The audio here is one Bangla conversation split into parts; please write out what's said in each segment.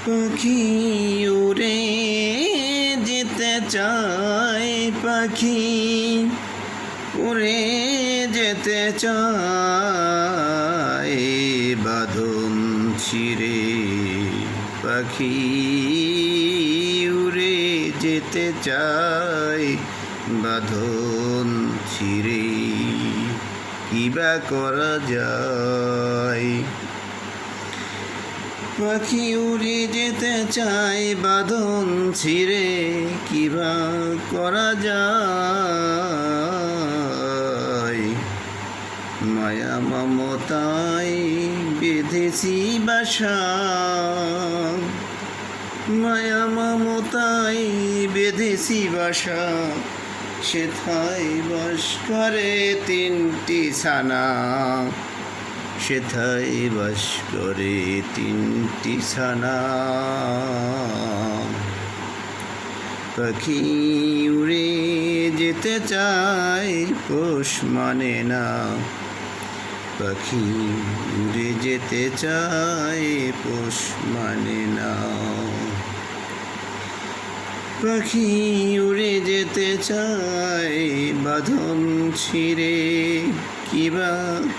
পাখি উড়ে যেতে চায়, পাখি উড়ে যেতে চায় বাঁধন ছিঁড়ে। পাখি উড়ে যেতে চায় বাঁধন ছিঁড়ে, কি বা করা যায়? পাখি উড়ে যেতে চায় বাঁধন ছিঁড়ে, কি বা করা যায়? মায়া মমতায় বেঁধেছি বাসা, মায়া মমতায় বেঁধেছি বাসা, সেথায় বাস করে তিনটি ছানা, সেথায় বাস করে তিনটি ছানা। পাখি উড়ে যেতে চায় পোষ মানে না, পাখি উড়ে যেতে চায় পোষ মানে না। পাখি উড়ে যেতে চায় বাঁধন ছিঁড়ে, কি বা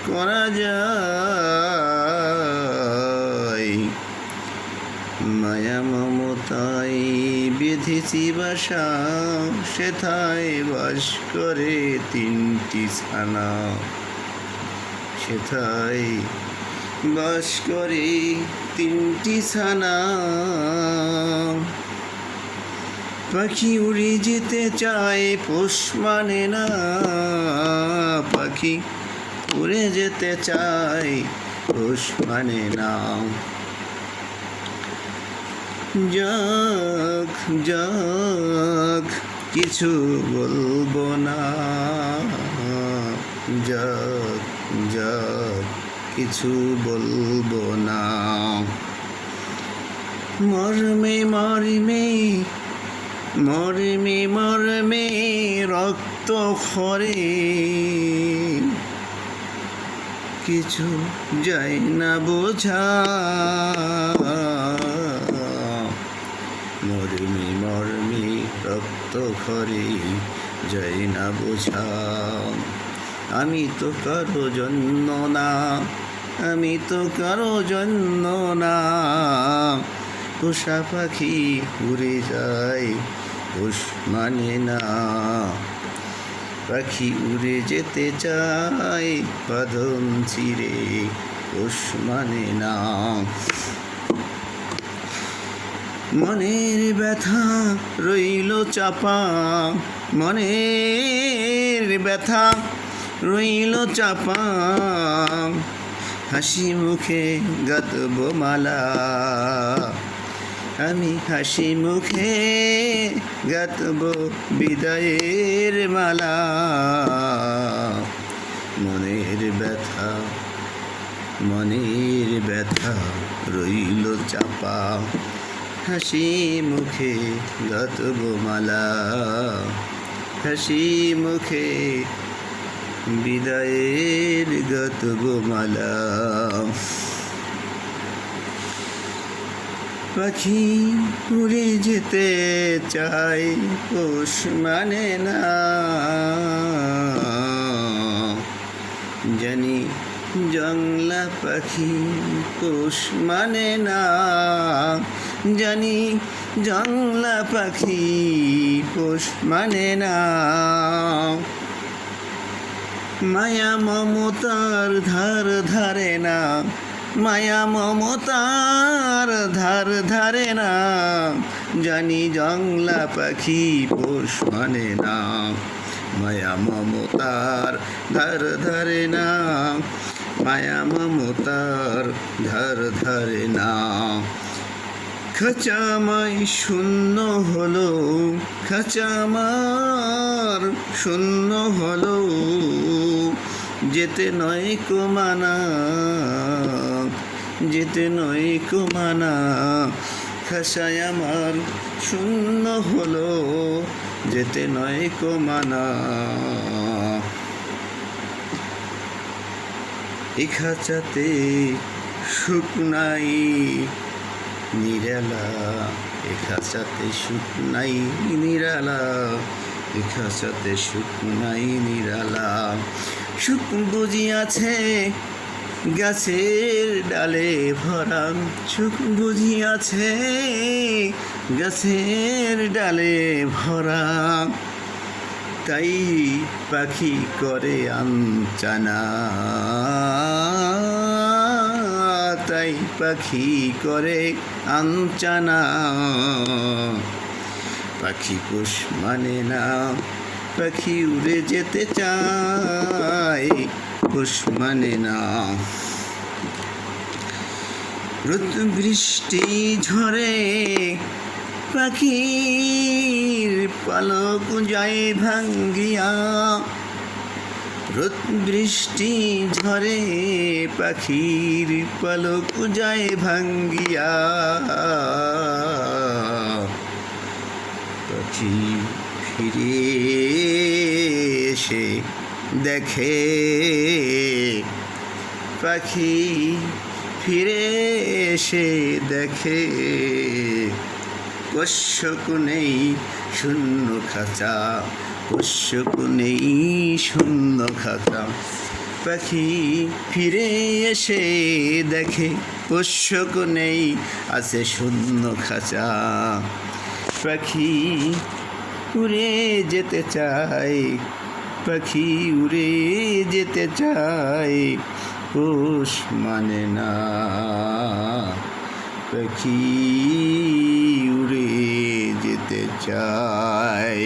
করা যায়? মায়া মমতায় বেঁধেছি বাসা, সেথায় বাস করে তিনটি ছানা, সেথায় বাস করে তিনটি ছানা। পাখি উড়ে যেতে চায় পোষ মানে না, পাখি উড়ে যেতে চায় পোষ মানে না। যাক যাক কিছু বলবো না, যাক যাক কিছু বলবো না। মর্মে মর্মে মর্মে মর্মে রক্ত খরে, কিছু যায় না বোঝা। মর্মে মর্মে রক্ত খরে যায় না বোঝা। আমি তো কারো জন্য না, আমি তো কারো জন্য না। পোষা পাখি উড়ে যায় পোষ মানে না, পাখি উড়ে যেতে চায় বাঁধন ছিঁড়ে, পোষ মানে না। মনের ব্যথা রইল চাপা, মনের ব্যথা রইল চাপা, হাসি মুখে গাঁথব মালা, আমি হাসি মুখে গাঁথব বিদায়ের মালা। মনের ব্যথা মনের ব্যথা রইল চাপা, হাসি মুখে গাঁথব মালা, হাসি মুখে বিদায়ের গাঁথব মালা। পাখি উড়ে যেতে চায় পোষ মানে না, জানি জংলা পাখি পোষ মানে না, জানি জংলা পাখি পোষ মানে না। মায়া মমতার ধার ধারে না, মায়া মমতার ধার ধারে না, জানি জংলা পাখি পোষ মানে না। মায়া মমতার ধার ধারে না, মায়া মমতার ধার ধারে না। খাঁচামাই শূন্য হলো, খাঁচামার শূন্য হলো, যেতে নয় কো মানা, যেতে নয় কো মানা। খাঁচায় আমার শূন্য হলো, যেতে নয় কো মানা। এই খাঁচাতে সুখ নাই, নিরালা এ খাঁচাতে সুখ নাই নিরালা এ খাঁচাতে সুখ নাই নিরালা সুখ বুঝিয়াছে গাছের ডালে ভরা সুখ বুঝিয়াছে গাছের ডালে ভরা তাই পাখি করে আনচানা তাই পাখি করে আনচানা পাখি পোষ মানে না পাখি উড়ে যেতে চায় পোষ মানে না রোদ বৃষ্টি ঝরে পাখির পালক যায় ভাঙ্গিয়া রোদ বৃষ্টি ঝরে পাখির পালক যায় ভাঙ্গিয়া পাখি ফিরে এসে দেখে পাখি ফিরে এসে দেখে পোষ্যক নেই শূন্য খাঁচা পোষ্যক নেই শূন্য খাঁচা পাখি ফিরে এসে দেখে পোষ্যক নেই আছে শূন্য খাঁচা পাখি উড়ে যেতে চায় পাখি উড়ে যেতে চায় পোষ মানে না পাখি উড়ে যেতে চায়।